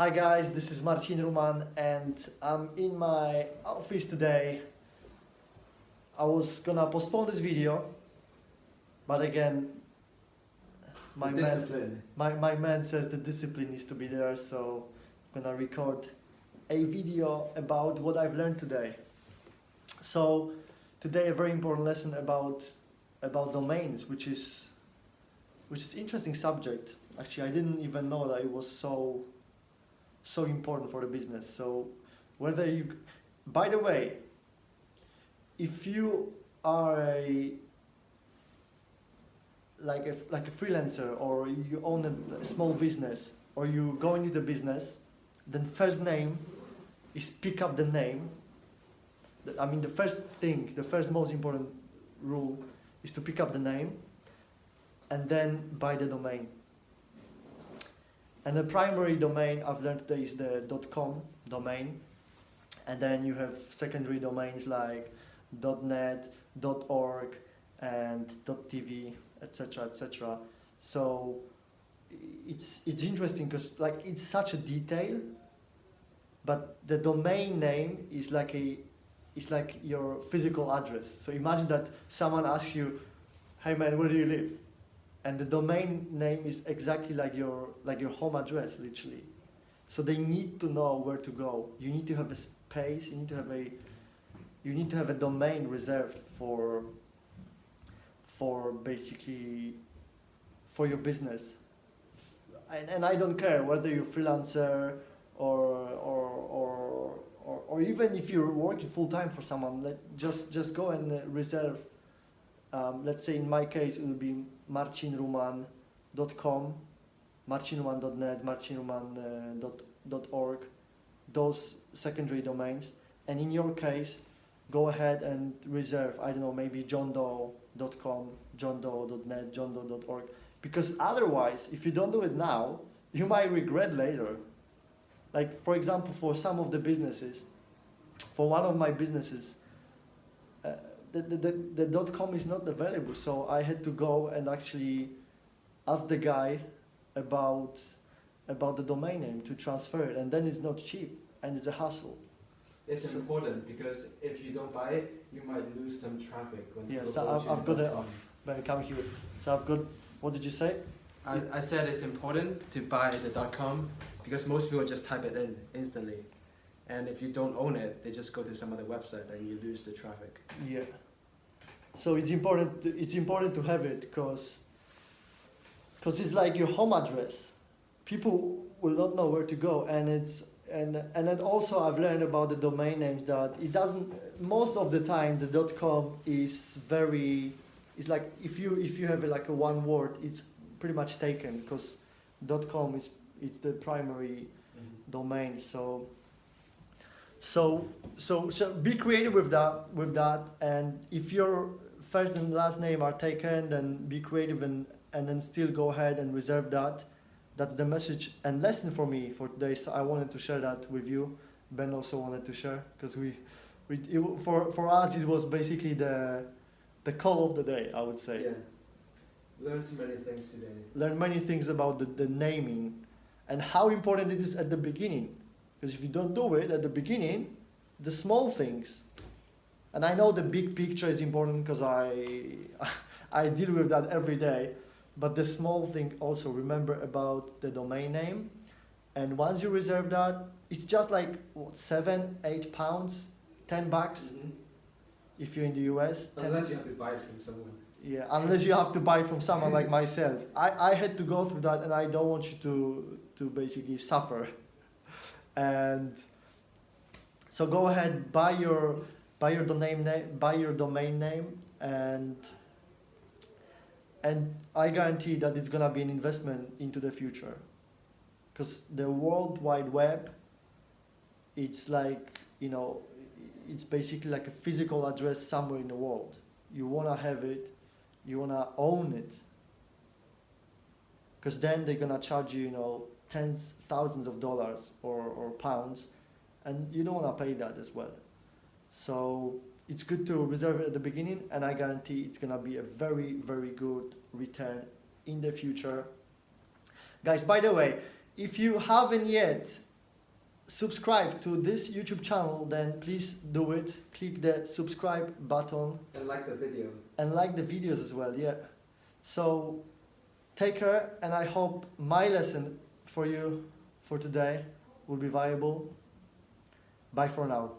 Hi guys, this is Marcin Roman and I'm in my office today. I was gonna postpone this video, but again, my man, Discipline. my man says the discipline needs to be there, so I'm gonna record a video about what I've learned today. So today a very important lesson about domains, which is interesting subject. Actually, I didn't even know that it was so important for the business. So whether you, by the way, if you are like a freelancer or you own a small business or you go into the business, then first name is pick up the name. I mean, the first most important rule is to pick up the name and then buy the domain. And the primary domain I've learned today is the .com domain, and then you have secondary domains like .net, .org, and .tv, etc., etc. So it's interesting because like it's such a detail, but the domain name is like your physical address. So imagine that someone asks you, "Hey man, where do you live?" And the domain name is exactly like your home address, literally. So they need to know where to go. You need to have a space. You need to have a domain reserved for basically for your business. And I don't care whether you're freelancer or even if you're working full time for someone. Just go and reserve. Let's say in my case it would be marcinroman.com, marcinroman.net, marcinroman.org, those secondary domains. And in your case, go ahead and reserve, I don't know, maybe johndoe.com, johndoe.net, johndoe.org. Because otherwise, if you don't do it now, you might regret later. Like, for example, for some of the businesses, for one of my businesses, the .com is not available, so I had to go and actually ask the guy about the domain name to transfer it, and then it's not cheap and it's a hassle. It's important because if you don't buy it, you might lose some traffic when Yeah, people so go to I've got .com. better come here. So I've got, what did you say? I said it's important to buy the .com because most people just type it in instantly. And if you don't own it, they just go to some other website and you lose the traffic. Yeah. So it's important to have it because it's like your home address. People will not know where to go, and then also I've learned about the domain names that it doesn't, most of the time the .com is it's like if you have like a one word, it's pretty much taken because .com it's the primary domain. So be creative with that, and if your first and last name are taken, then be creative and then still go ahead and reserve that. That's the message and lesson for me for today. So I wanted to share that with you. Ben also wanted to share because for us it was basically the call of the day, I would say. Yeah. Learned many things today. Learn many things about the naming and how important it is at the beginning. Because if you don't do it at the beginning, the small things, and I know the big picture is important because I deal with that every day, but the small thing also, remember about the domain name, and once you reserve that, it's just like what, £7-8, $10 if you're in the US. Unless you have to buy it from someone. Yeah, unless you have to buy from someone like myself. I had to go through that, and I don't want you to basically suffer. And so go ahead, buy your domain name, and I guarantee that it's gonna be an investment into the future, because the World Wide Web, it's like, it's basically like a physical address somewhere in the world. You wanna have it, you wanna own it, because then they're gonna charge you, tens, thousands of dollars or pounds, and you don't want to pay that as well. So it's good to reserve it at the beginning, and I guarantee it's going to be a very, very good return in the future. Guys, by the way, if you haven't yet subscribe to this YouTube channel, then please do it. Click the subscribe button And like the video. and like the videos as well, yeah. So take care, and I hope my lesson for you for today will be valuable. Bye for now.